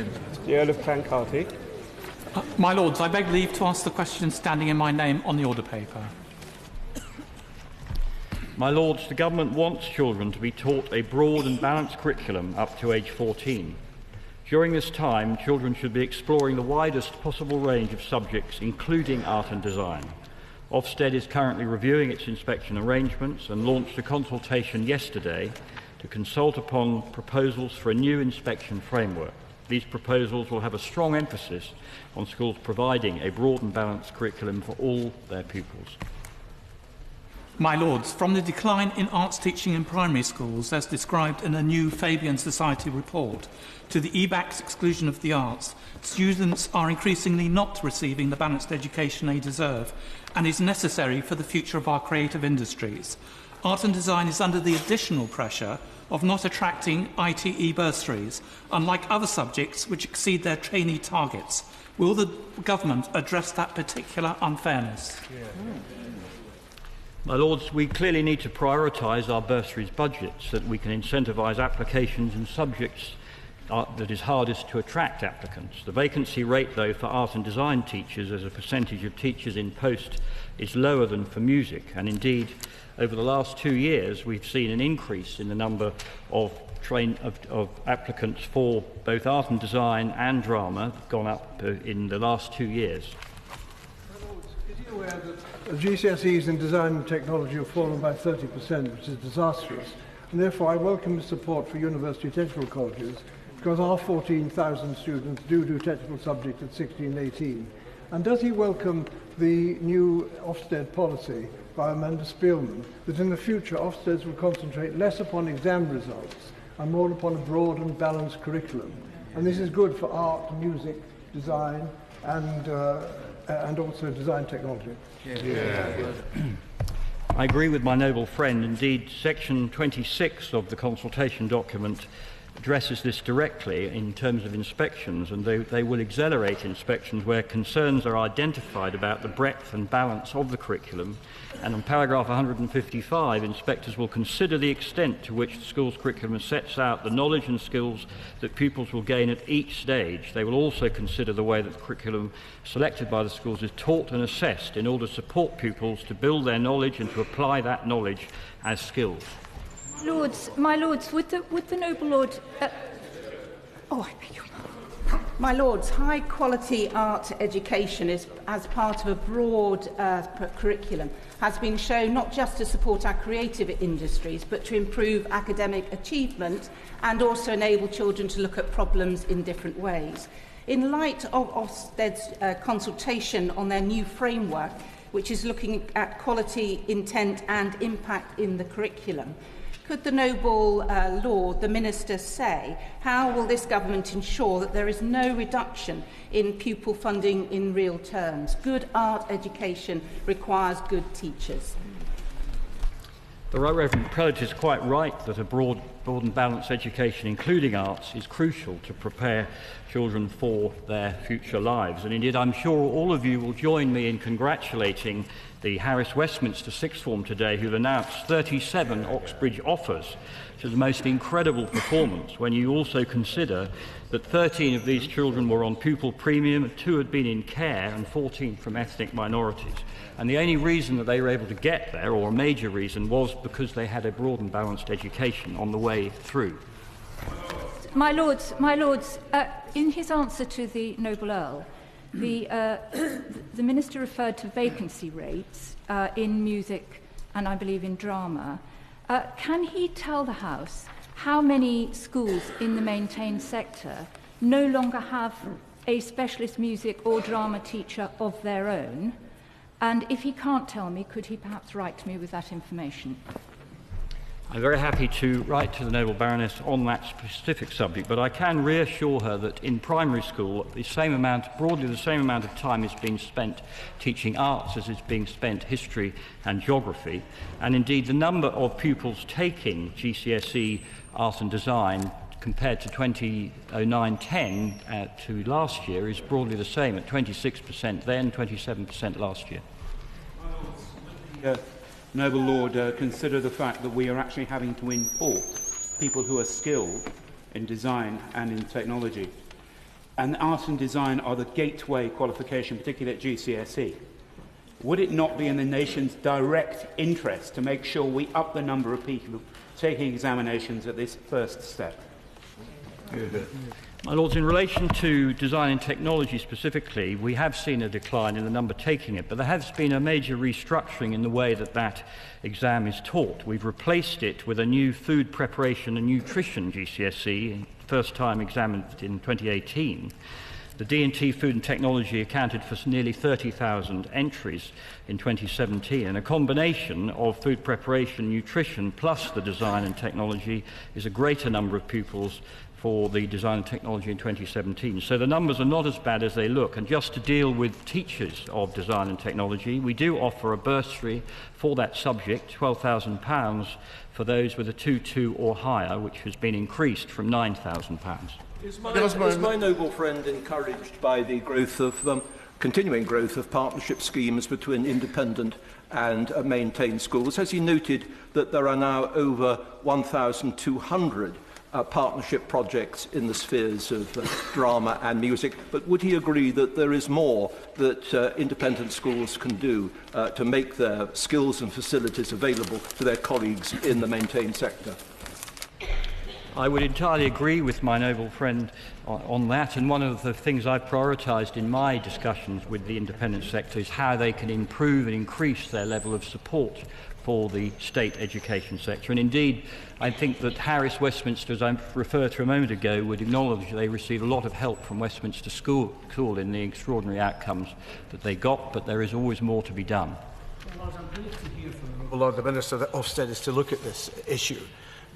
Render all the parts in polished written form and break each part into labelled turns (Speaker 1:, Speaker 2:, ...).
Speaker 1: The Earl of Clancarty.
Speaker 2: My Lords, I beg leave to ask the question standing in my name on the order paper.
Speaker 3: My Lords, the Government wants children to be taught a broad and balanced curriculum up to age 14. During this time, children should be exploring the widest possible range of subjects, including art and design. Ofsted is currently reviewing its inspection arrangements and launched a consultation yesterday to consult upon proposals for a new inspection framework. These proposals will have a strong emphasis on schools providing a broad and balanced curriculum for all their pupils.
Speaker 2: My Lords, from the decline in arts teaching in primary schools, as described in a new Fabian Society report, to the EBAC's exclusion of the arts, students are increasingly not receiving the balanced education they deserve and is necessary for the future of our creative industries. Art and design is under the additional pressure of not attracting ITE bursaries, unlike other subjects which exceed their trainee targets. Will the Government address that particular unfairness?
Speaker 3: My Lords, we clearly need to prioritise our bursaries budget so that we can incentivise applications in subjects that is hardest to attract applicants. The vacancy rate, though, for art and design teachers as a percentage of teachers in post is lower than for music, and indeed over the last 2 years we've seen an increase in the number of applicants for both art and design and drama gone up in the last 2 years.
Speaker 4: Is he aware that GCSEs in design and technology have fallen by 30%, which is disastrous, and therefore I welcome the support for university technical colleges, because our 14,000 students do technical subjects at 16, 18. And does he welcome the new Ofsted policy by Amanda Spielman, that in the future Ofsteds will concentrate less upon exam results and more upon a broad and balanced curriculum? And this is good for art, music, design, and also design technology.
Speaker 3: I agree with my noble friend. Indeed, Section 26 of the consultation document addresses this directly in terms of inspections, and they will accelerate inspections where concerns are identified about the breadth and balance of the curriculum. And on paragraph 155, inspectors will consider the extent to which the school's curriculum sets out the knowledge and skills that pupils will gain at each stage. They will also consider the way that the curriculum selected by the schools is taught and assessed in order to support pupils to build their knowledge and to apply that knowledge as skills.
Speaker 5: My Lords, would the noble Lord... I beg your pardon. My Lords, high-quality art education as part of a broad curriculum has been shown not just to support our creative industries, but to improve academic achievement and also enable children to look at problems in different ways. In light of Ofsted's consultation on their new framework, which is looking at quality, intent and impact in the curriculum, could the noble Lord, the Minister, say how will this government ensure that there is no reduction in pupil funding in real terms? Good art education requires good teachers.
Speaker 3: The Right Reverend Prelate is quite right that a broad and balanced education, including arts, is crucial to prepare children for their future lives. And indeed, I'm sure all of you will join me in congratulating the Harris Westminster Sixth Form today, who've announced 37 Oxbridge offers, which is the most incredible performance when you also consider that 13 of these children were on pupil premium, 2 had been in care, and 14 from ethnic minorities. And the only reason that they were able to get there, or a major reason, was because they had a broad and balanced education on the way through.
Speaker 5: My Lords, in his answer to the noble Earl, the Minister referred to vacancy rates in music and I believe in drama. Can he tell the House how many schools in the maintained sector no longer have a specialist music or drama teacher of their own? And if he can't tell me, could he perhaps write to me with that information?
Speaker 3: I'm very happy to write to the noble Baroness on that specific subject, but I can reassure her that in primary school broadly the same amount of time is being spent teaching arts as is being spent history and geography. And indeed the number of pupils taking GCSE art and design compared to 2009-10 to last year is broadly the same, at 26% then, 27% last year.
Speaker 6: Noble Lord, consider the fact that we are actually having to import people who are skilled in design and in technology. and art and design are the gateway qualification, particularly at GCSE. Would it not be in the nation's direct interest to make sure we up the number of people taking examinations at this first step?
Speaker 3: My Lords, in relation to design and technology specifically, we have seen a decline in the number taking it, but there has been a major restructuring in the way that that exam is taught. We've replaced it with a new food preparation and nutrition GCSE, first time examined in 2018. The D&T Food and Technology accounted for nearly 30,000 entries in 2017, and a combination of food preparation, nutrition, plus the design and technology is a greater number of pupils for the design and technology in 2017. So the numbers are not as bad as they look. And just to deal with teachers of design and technology, we do offer a bursary for that subject, £12,000 for those with a 2-2 or higher, which has been increased from £9,000.
Speaker 7: Is my noble friend encouraged by the growth of continuing growth of partnership schemes between independent and maintained schools? Has he noted that there are now over 1,200 partnership projects in the spheres of drama and music, but would he agree that there is more that independent schools can do to make their skills and facilities available to their colleagues in the maintained sector?
Speaker 3: I would entirely agree with my noble friend on that, and one of the things I've prioritised in my discussions with the independent sector is how they can improve and increase their level of support for the state education sector. And indeed, I think that Harris Westminster, as I referred to a moment ago, would acknowledge they receive a lot of help from Westminster School in the extraordinary outcomes that they got, but there is always more to be done.
Speaker 8: Well, I'm pleased to hear from the Lord the Minister that Ofsted is to look at this issue,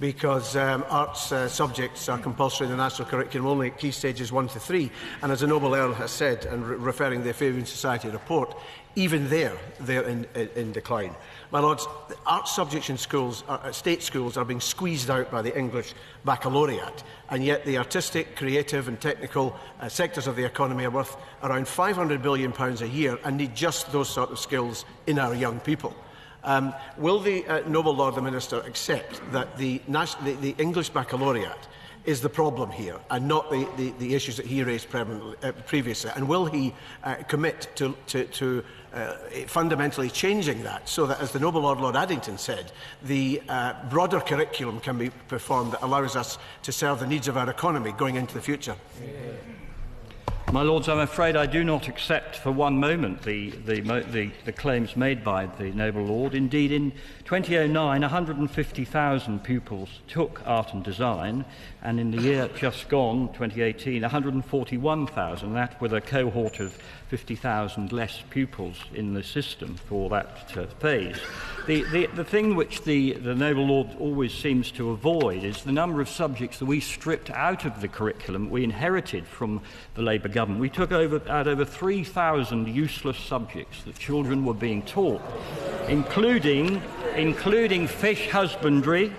Speaker 8: because arts subjects are compulsory in the national curriculum only at key stages 1 to 3, and as the Noble Earl has said, and referring to the Fabian Society report, even they're in decline. My Lords, arts subjects in schools, state schools, are being squeezed out by the English baccalaureate, and yet the artistic, creative and technical sectors of the economy are worth around £500 billion a year and need just those sort of skills in our young people. Will the Noble Lord the Minister accept that the English baccalaureate is the problem here and not the issues that he raised previously? And will he commit to fundamentally changing that so that, as the Noble Lord Addington said, the broader curriculum can be performed that allows us to serve the needs of our economy going into the future?
Speaker 3: My Lords, I'm afraid I do not accept for one moment the claims made by the Noble Lord. Indeed, in 2009, 150,000 pupils took art and design, and in the year just gone, 2018, 141,000, that with a cohort of 50,000 less pupils in the system for that phase. The thing which the Noble Lord always seems to avoid is the number of subjects that we stripped out of the curriculum we inherited from the Labour government. We took out over 3,000 useless subjects that children were being taught, including fish husbandry,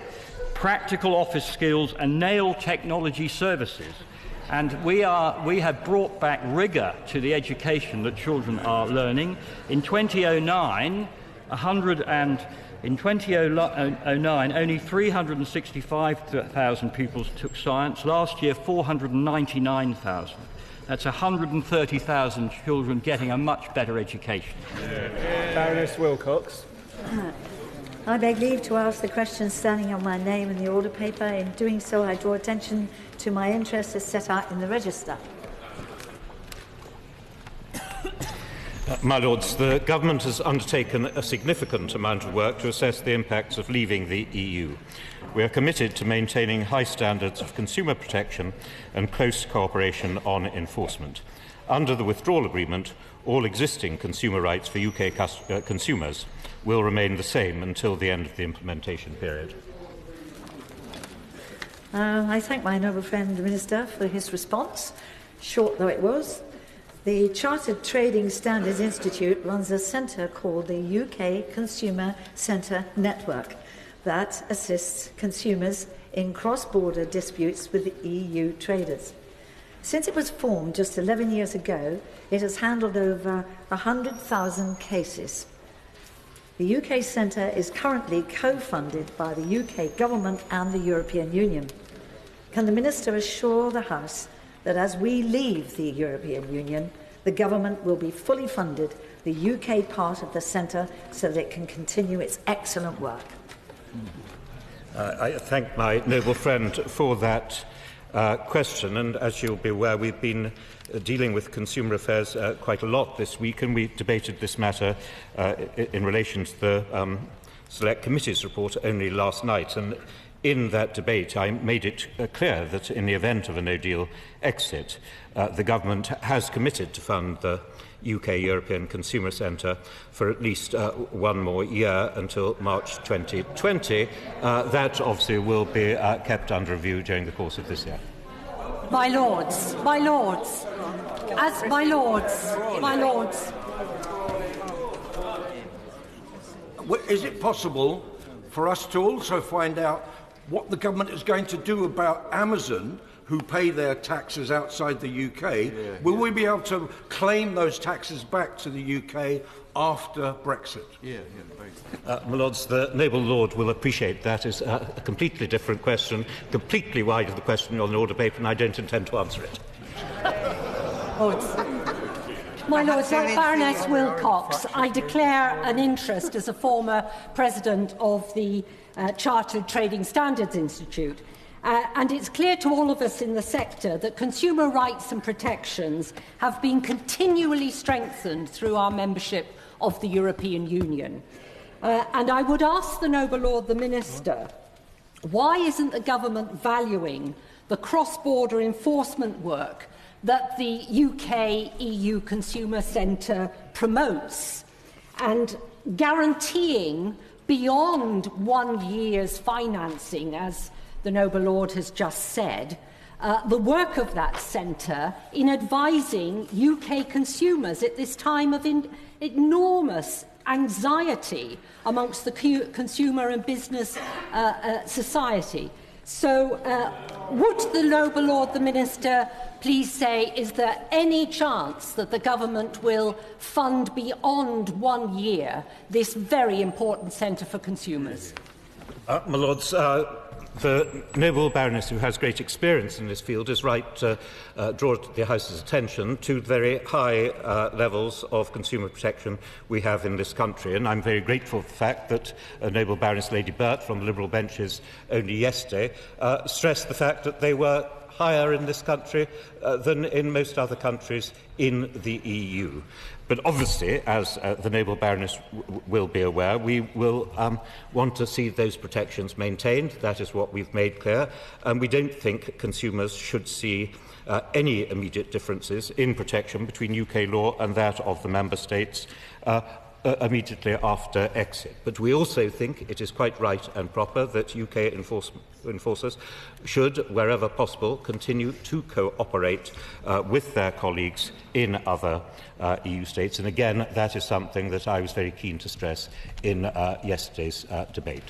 Speaker 3: practical office skills and nail technology services. And we have brought back rigour to the education that children are learning. In 2009, only 365,000 pupils took science. Last year, 499,000. That's 130,000 children getting a much better education.
Speaker 1: Baroness Wilcox.
Speaker 9: I beg leave to ask the question standing on my name in the order paper. In doing so, I draw attention to my interest as set out in the register.
Speaker 10: My Lords, the Government has undertaken a significant amount of work to assess the impacts of leaving the EU. We are committed to maintaining high standards of consumer protection and close cooperation on enforcement. Under the withdrawal agreement, all existing consumer rights for UK consumers will remain the same until the end of the implementation period.
Speaker 9: I thank my noble friend the Minister for his response, short though it was. The Chartered Trading Standards Institute runs a centre called the UK Consumer Centre Network that assists consumers in cross-border disputes with the EU traders. Since it was formed just 11 years ago, it has handled over 100,000 cases. The UK Centre is currently co-funded by the UK Government and the European Union. Can the Minister assure the House that as we leave the European Union, the government will be fully funded, the UK part of the centre, so that it can continue its excellent work.
Speaker 10: I thank my noble friend for that question, and as you'll be aware, we've been dealing with consumer affairs quite a lot this week, and we debated this matter in relation to the Select Committee's report only last night. And in that debate, I made it clear that in the event of a no-deal exit, the government has committed to fund the UK European Consumer Centre for at least 1 more year until March 2020. That obviously will be kept under review during the course of this year.
Speaker 11: My Lords, my Lords, my Lords.
Speaker 12: Is it possible for us to also find out what the government is going to do about Amazon, who pay their taxes outside the UK? Will we be able to claim those taxes back to the UK after Brexit?
Speaker 10: My Lords, the noble Lord will appreciate that is a completely different question, completely wide of the question on the order paper, and I don't intend to answer it.
Speaker 11: My Lords, like Baroness Wilcox, I declare an interest as a former president of the Chartered Trading Standards Institute. And it's clear to all of us in the sector that consumer rights and protections have been continually strengthened through our membership of the European Union. And I would ask the noble Lord the Minister, why isn't the government valuing the cross-border enforcement work that the UK EU Consumer Centre promotes, and guaranteeing beyond 1 year's financing, as the noble Lord has just said, the work of that centre in advising UK consumers at this time of enormous anxiety amongst the consumer and business society. So would the noble Lord the Minister please say, is there any chance that the government will fund beyond 1 year this very important centre for consumers?
Speaker 10: My Lords, the noble Baroness, who has great experience in this field, is right to draw the House's attention to the very high levels of consumer protection we have in this country. And I'm very grateful for the fact that noble Baroness Lady Burt from the Liberal benches only yesterday stressed the fact that they were higher in this country than in most other countries in the EU. But obviously, as the noble Baroness will be aware, we will want to see those protections maintained. That is what we've made clear. And we don't think consumers should see any immediate differences in protection between UK law and that of the Member States immediately after exit. But we also think it is quite right and proper that UK enforcers should, wherever possible, continue to cooperate with their colleagues in other EU states. And again, that is something that I was very keen to stress in yesterday's debate.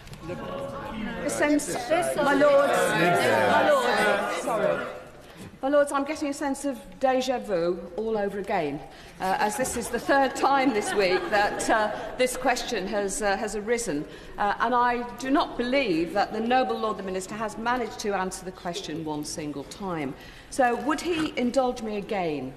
Speaker 13: My Lords, I'm getting a sense of déjà vu all over again, as this is the third time this week that this question has arisen, and I do not believe that the noble Lord the Minister has managed to answer the question one single time. So would he indulge me again?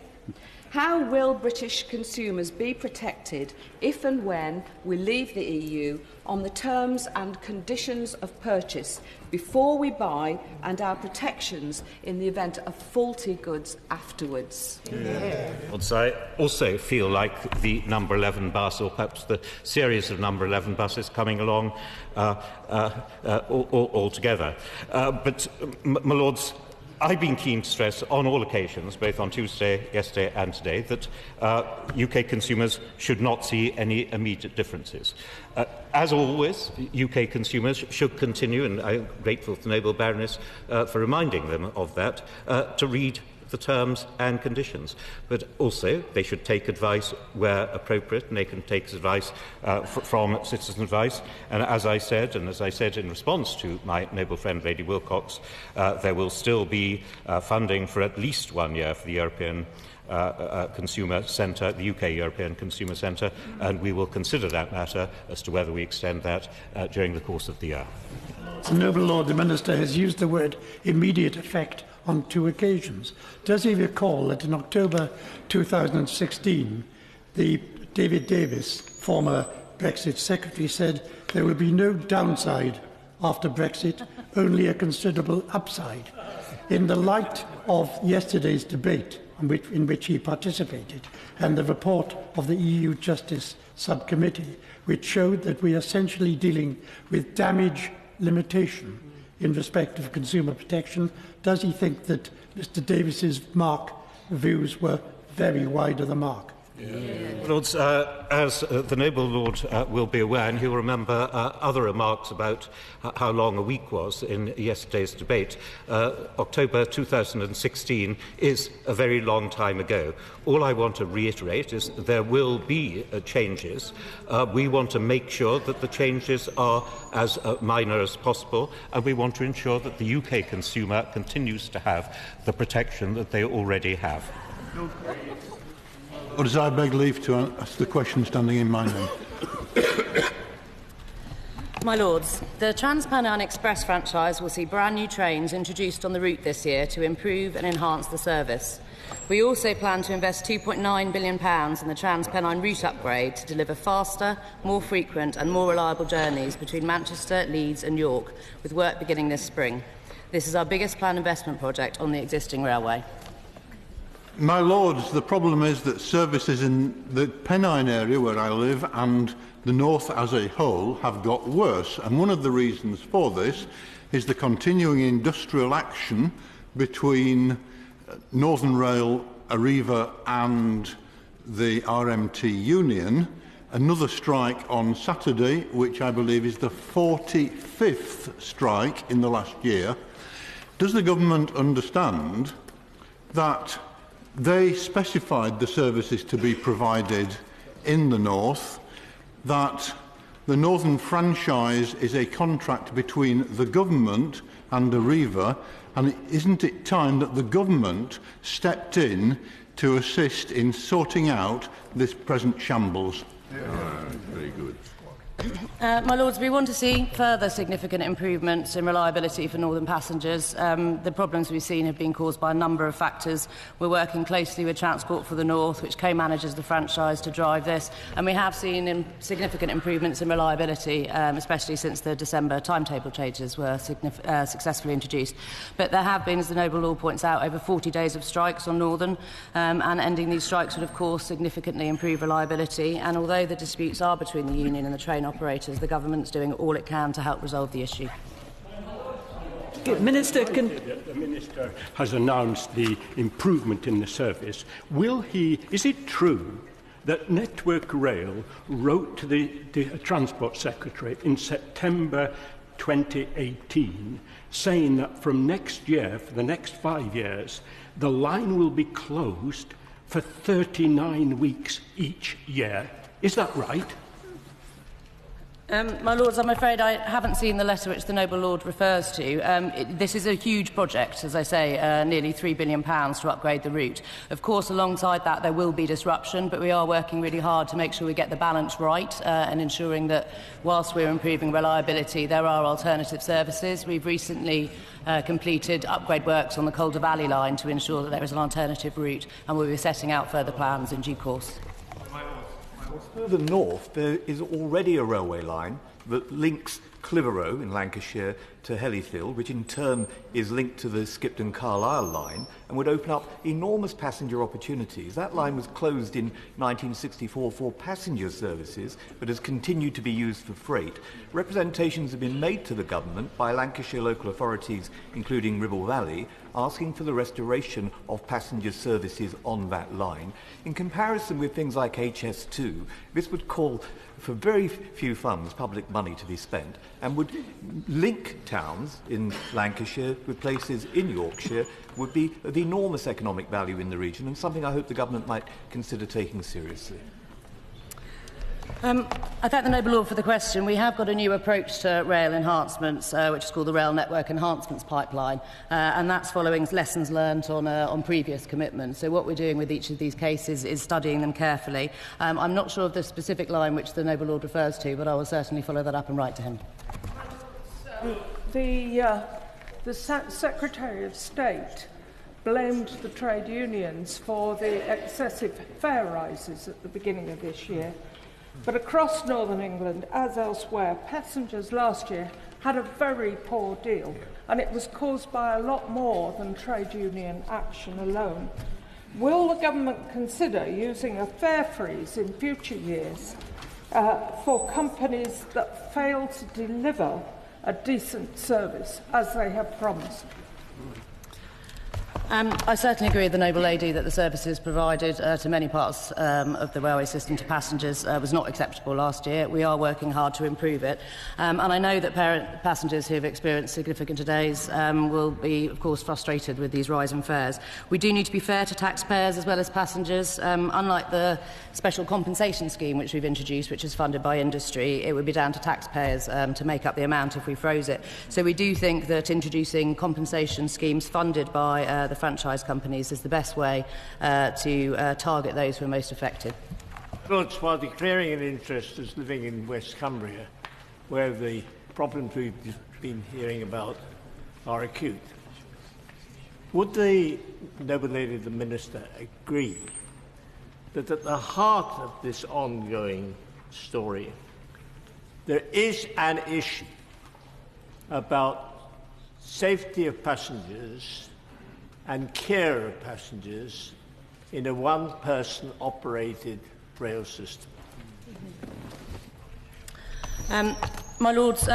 Speaker 13: How will British consumers be protected if and when we leave the EU on the terms and conditions of purchase before we buy, and our protections in the event of faulty goods afterwards?
Speaker 10: I also feel like the number 11 bus, or perhaps the series of number 11 buses coming along all together. But, my Lords, I've been keen to stress on all occasions, both on Tuesday, yesterday and today, that UK consumers should not see any immediate differences. As always, UK consumers should continue, and I'm grateful to the noble Baroness for reminding them of that, to read the terms and conditions. But also, they should take advice where appropriate, and they can take advice from citizen advice. And as I said in response to my noble friend Lady Wilcox, there will still be funding for at least 1 year for the European Consumer Centre, the UK European Consumer Centre, and we will consider that matter as to whether we extend that during the course of the year.
Speaker 14: The noble Lord the Minister has used the word immediate effect on 2 occasions. Does he recall that in October 2016, David Davis, former Brexit Secretary, said there will be no downside after Brexit, only a considerable upside? In the light of yesterday's debate in which he participated, and the report of the EU Justice Subcommittee, which showed that we are essentially dealing with damage limitation in respect of consumer protection, does he think that Mr Davis's views were very wide of the mark?
Speaker 10: Lords, as the noble Lord will be aware, and he'll remember other remarks about how long a week was in yesterday's debate, October 2016 is a very long time ago. All I want to reiterate is there will be changes. We want to make sure that the changes are as minor as possible, and we want to ensure that the UK consumer continues to have the protection that they already have.
Speaker 15: Lords, I beg leave to ask the question standing in my name.
Speaker 16: My Lords, the Trans-Pennine Express franchise will see brand new trains introduced on the route this year to improve and enhance the service. We also plan to invest £2.9 billion in the Trans-Pennine route upgrade to deliver faster, more frequent and more reliable journeys between Manchester, Leeds and York, with work beginning this spring. This is our biggest planned investment project on the existing railway.
Speaker 15: My Lords, the problem is that services in the Pennine area where I live and the north as a whole have got worse, and one of the reasons for this is the continuing industrial action between Northern Rail, Arriva and the RMT union. Another strike on Saturday, which I believe is the 45th strike in the last year. Does the government understand that they specified the services to be provided in the north, that the Northern franchise is a contract between the government and Arriva, and isn't it time that the government stepped in to assist in sorting out this present shambles?
Speaker 12: Very good.
Speaker 16: My Lords, we want to see further significant improvements in reliability for northern passengers. The problems we've seen have been caused by a number of factors. We're working closely with Transport for the North, which co-manages the franchise, to drive this, and we have seen significant improvements in reliability, especially since the December timetable changes were successfully introduced. But there have been, as the Noble Lord points out, over 40 days of strikes on Northern, and ending these strikes would, of course, significantly improve reliability. And although the disputes are between the union and the train operators, the government's doing all it can to help resolve the issue.
Speaker 17: The Minister has announced the improvement in the service. Is it true that Network Rail wrote to the Transport Secretary in September 2018 saying that from next year, for the next 5 years, the line will be closed for 39 weeks each year? Is that right?
Speaker 16: My Lords, I'm afraid I haven't seen the letter which the Noble Lord refers to. This is a huge project, as I say, nearly £3 billion to upgrade the route. Of course, alongside that, there will be disruption, but we are working really hard to make sure we get the balance right and ensuring that whilst we're improving reliability, there are alternative services. We've recently completed upgrade works on the Calder Valley line to ensure that there is an alternative route, and we'll be setting out further plans in due course.
Speaker 18: Further north, there is already a railway line that links Clitheroe in Lancashire to Hellifield, which in turn is linked to the Skipton-Carlisle line and would open up enormous passenger opportunities. That line was closed in 1964 for passenger services, but has continued to be used for freight. Representations have been made to the government by Lancashire local authorities, including Ribble Valley, asking for the restoration of passenger services on that line. In comparison with things like HS2, this would call for very few funds, public money, to be spent, and would link towns in Lancashire with places in Yorkshire, would be of enormous economic value in the region, and something I hope the government might consider taking seriously.
Speaker 16: I thank the Noble Lord for the question. We have got a new approach to rail enhancements, which is called the Rail Network Enhancements Pipeline, and that's following lessons learned on previous commitments. So what we're doing with each of these cases is studying them carefully. I'm not sure of the specific line which the Noble Lord refers to, but I will certainly follow that up and write to him.
Speaker 19: The Secretary of State blamed the trade unions for the excessive fare rises at the beginning of this year. But across Northern England, as elsewhere, passengers last year had a very poor deal, and it was caused by a lot more than trade union action alone. Will the government consider using a fare freeze in future years for companies that fail to deliver a decent service as they have promised?
Speaker 16: I certainly agree with the noble lady that the services provided to many parts of the railway system to passengers was not acceptable last year. We are working hard to improve it. And I know that passengers who have experienced significant delays will be, of course, frustrated with these rise in fares. We do need to be fair to taxpayers as well as passengers. Unlike the special compensation scheme which we've introduced, which is funded by industry, it would be down to taxpayers to make up the amount if we froze it. So we do think that introducing compensation schemes funded by the franchise companies is the best way to target those who are most affected.
Speaker 20: Lords, while declaring an interest as living in West Cumbria, where the problems we've been hearing about are acute, would the noble lady, the Minister, agree that at the heart of this ongoing story there is an issue about safety of passengers and care of passengers in a one-person operated rail system?
Speaker 16: My Lords,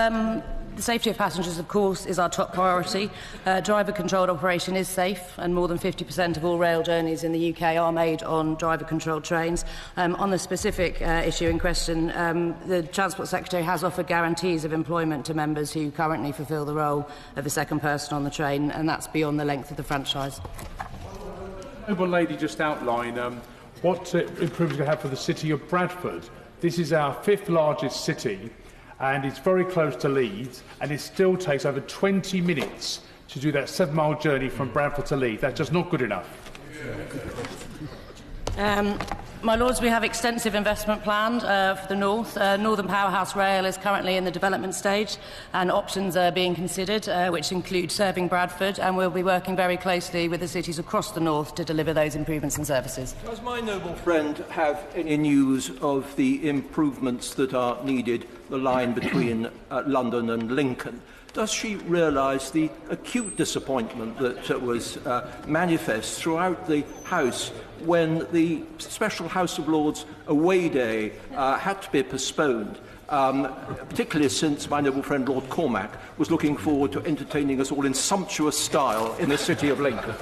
Speaker 16: the safety of passengers, of course, is our top priority. Driver-controlled operation is safe, and more than 50% of all rail journeys in the UK are made on driver-controlled trains. On the specific issue in question, the Transport Secretary has offered guarantees of employment to members who currently fulfil the role of the second person on the train, and that's beyond the length of the franchise.
Speaker 21: The noble lady just outlined what improvements we have for the city of Bradford. This is our 5th largest city, and it's very close to Leeds, and it still takes over 20 minutes to do that 7-mile journey from Bradford to Leeds. That's just not good enough.
Speaker 16: My Lords, we have extensive investment planned for the North. Northern Powerhouse Rail is currently in the development stage, and options are being considered, which include serving Bradford, and we'll be working very closely with the cities across the North to deliver those improvements and services.
Speaker 7: Does my noble friend have any news of the improvements that are needed, the line between London and Lincoln? Does she realise the acute disappointment that was manifest throughout the House when the special House of Lords away day had to be postponed, particularly since my noble friend Lord Cormac was looking forward to entertaining us all in sumptuous style in the city of Lincoln?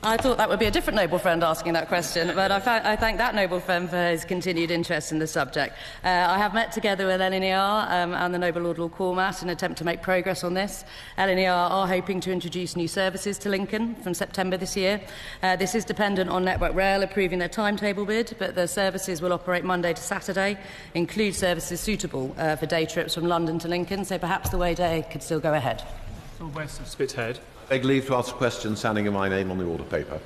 Speaker 16: I thought that would be a different noble friend asking that question, but I thank that noble friend for his continued interest in the subject. I have met together with LNER and the noble Lord Cormac in an attempt to make progress on this. LNER are hoping to introduce new services to Lincoln from September this year. This is dependent on Network Rail approving their timetable bid, but the services will operate Monday to Saturday, include services suitable for day trips from London to Lincoln, so perhaps the way day could still go ahead.
Speaker 21: So West of Spithead.
Speaker 22: I beg leave to ask a question standing in my name on the order paper.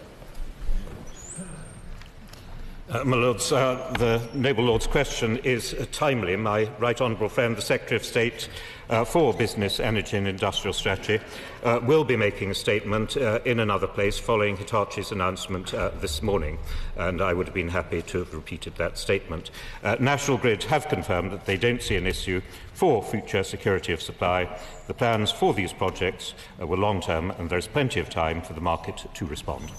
Speaker 10: My Lords, the noble Lord's question is timely. My right honourable friend, the Secretary of State for Business, Energy and Industrial Strategy, will be making a statement in another place following Hitachi's announcement this morning, and I would have been happy to have repeated that statement. National Grid have confirmed that they don't see an issue for future security of supply. The plans for these projects were long-term, and there is plenty of time for the market to respond.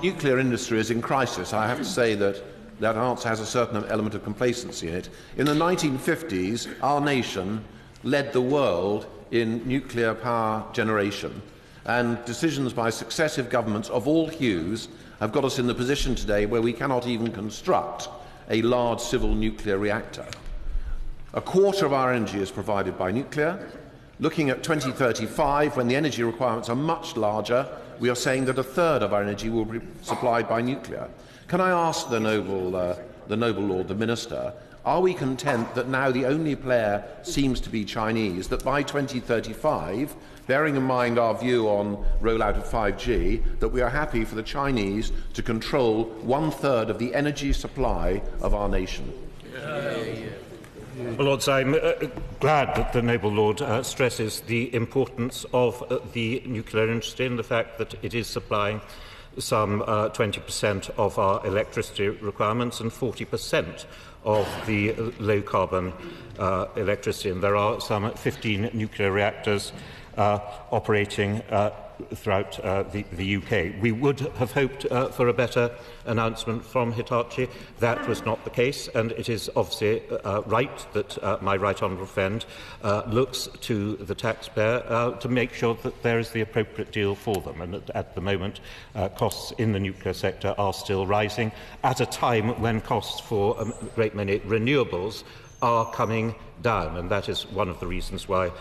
Speaker 22: Nuclear industry is in crisis. I have to say that that answer has a certain element of complacency in it. In the 1950s, our nation led the world in nuclear power generation, and decisions by successive governments of all hues have got us in the position today where we cannot even construct a large civil nuclear reactor. A quarter of our energy is provided by nuclear. Looking at 2035, when the energy requirements are much larger, we are saying that a third of our energy will be supplied by nuclear. Can I ask the noble Lord, the Minister, are we content that now the only player seems to be Chinese, that by 2035, bearing in mind our view on rollout of 5G, that we are happy for the Chinese to control 1/3 of the energy supply of our nation?
Speaker 10: Well, Lords, I'm glad that the noble Lord stresses the importance of the nuclear industry and the fact that it is supplying some 20% of our electricity requirements and 40% of the low-carbon electricity. And there are some 15 nuclear reactors operating throughout the UK. We would have hoped for a better announcement from Hitachi. That was not the case, and it is obviously right that my right honourable friend looks to the taxpayer to make sure that there is the appropriate deal for them. And at the moment, costs in the nuclear sector are still rising at a time when costs for a great many renewables are coming down, and that is one of the reasons why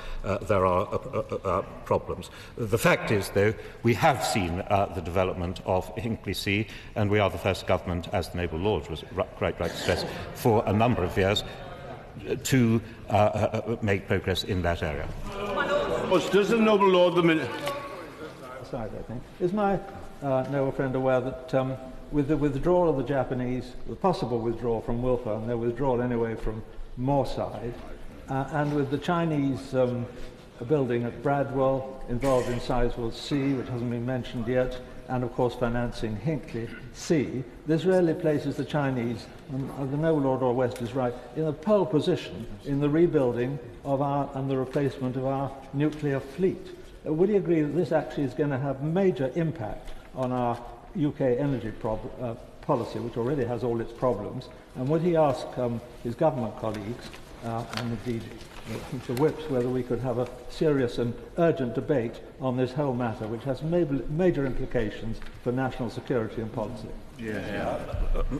Speaker 10: there are problems. The fact is, though, we have seen the development of Hinkley C, and we are the first government, as the noble Lord was quite right to stress, for a number of years to make progress in that area.
Speaker 2: Does the noble Lord
Speaker 4: Is my noble friend aware that with the withdrawal of the Japanese, the possible withdrawal from Wylfa, and their withdrawal anyway from Moorside, and with the Chinese building at Bradwell involved in Sizewell C, which hasn't been mentioned yet, and of course financing Hinkley C, this really places the Chinese, and the noble Lord or West is right, in a pole position in the rebuilding of our and the replacement of our nuclear fleet. Would you agree that this actually is going to have major impact on our UK energy policy, which already has all its problems? And would he ask his government colleagues, and indeed the whips, whether we could have a serious and urgent debate on this whole matter, which has major implications for national security and policy?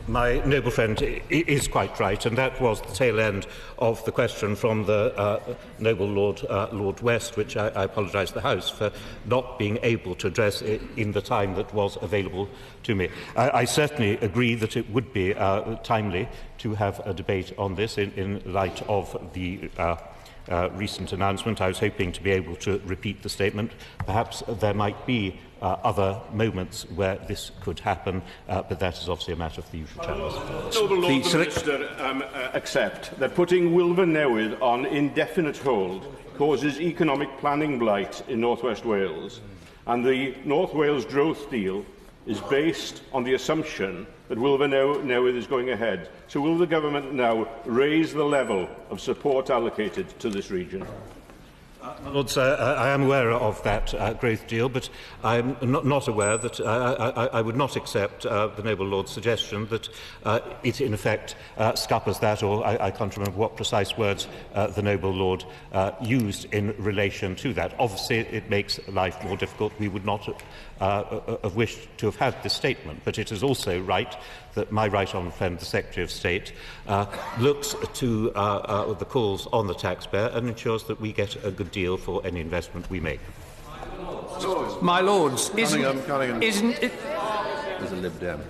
Speaker 10: My noble friend is quite right, and that was the tail end of the question from the noble Lord West, which I apologise to the House for not being able to address it in the time that was available to me. I certainly agree that it would be timely to have a debate on this in light of the recent announcement. I was hoping to be able to repeat the statement. Perhaps there might be other moments where this could happen, but that is obviously a matter of the usual channels.
Speaker 2: Noble Lord the Minister accept that putting Wylfa Newydd on indefinite hold causes economic planning blight in North West Wales, and the North Wales growth deal is based on the assumption that Wylfa Newydd is going ahead. So will the government now raise the level of support allocated to this region?
Speaker 10: Lords, I am aware of that growth deal, but I am not aware that I would not accept the noble Lord's suggestion that it in effect scuppers that, or I can't remember what precise words the noble Lord used in relation to that. Obviously, it makes life more difficult. We would not have wished to have had this statement, but it is also right that my right honourable friend, the Secretary of State, looks to the calls on the taxpayer and ensures that we get a good deal for any investment we make.
Speaker 23: My Lords, isn't it...
Speaker 22: There's a Lib Dem.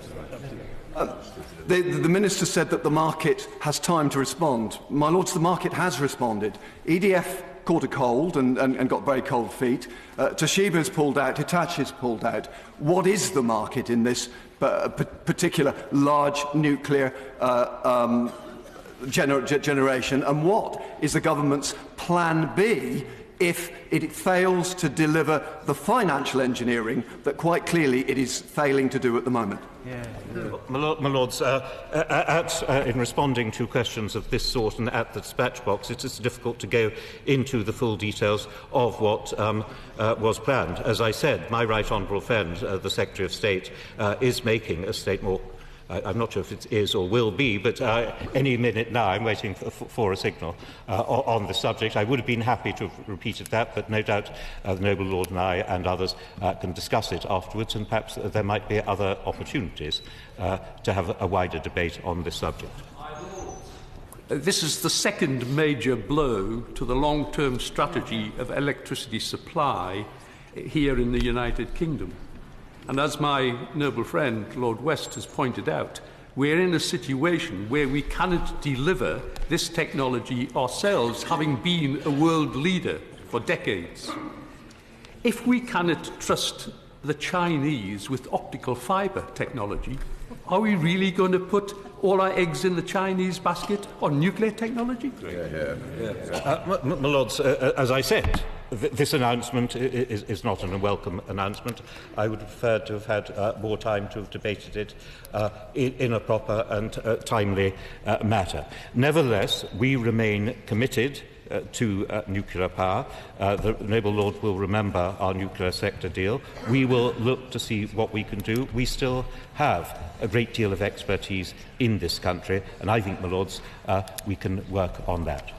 Speaker 24: The Minister said that the market has time to respond. My Lords, the market has responded. EDF caught a cold and got very cold feet. Toshiba's pulled out, Hitachi's pulled out. What is the market in this particular large nuclear generation, and what is the government's plan B if it fails to deliver the financial engineering that quite clearly it is failing to do at the moment?
Speaker 10: My Lords, in responding to questions of this sort and at the dispatch box, it is difficult to go into the full details of what was planned. As I said, my right honourable friend, the Secretary of State, is making a statement. I'm not sure if it is or will be, but any minute now I'm waiting for a signal on the subject. I would have been happy to have repeated that, but no doubt the noble Lord and I and others can discuss it afterwards, and perhaps there might be other opportunities to have a wider debate on this subject.
Speaker 25: This is the second major blow to the long-term strategy of electricity supply here in the United Kingdom. And as my noble friend, Lord West, has pointed out, we're in a situation where we cannot deliver this technology ourselves, having been a world leader for decades. If we cannot trust the Chinese with optical fibre technology, are we really going to put all our eggs in the Chinese basket on nuclear technology?
Speaker 10: My Lords, as I said, this announcement is not an unwelcome announcement. I would have preferred to have had more time to have debated it in a proper and timely matter. Nevertheless, we remain committed to nuclear power. The Noble Lord will remember our nuclear sector deal. We will look to see what we can do. We still have a great deal of expertise in this country, and I think, my Lords, we can work on that.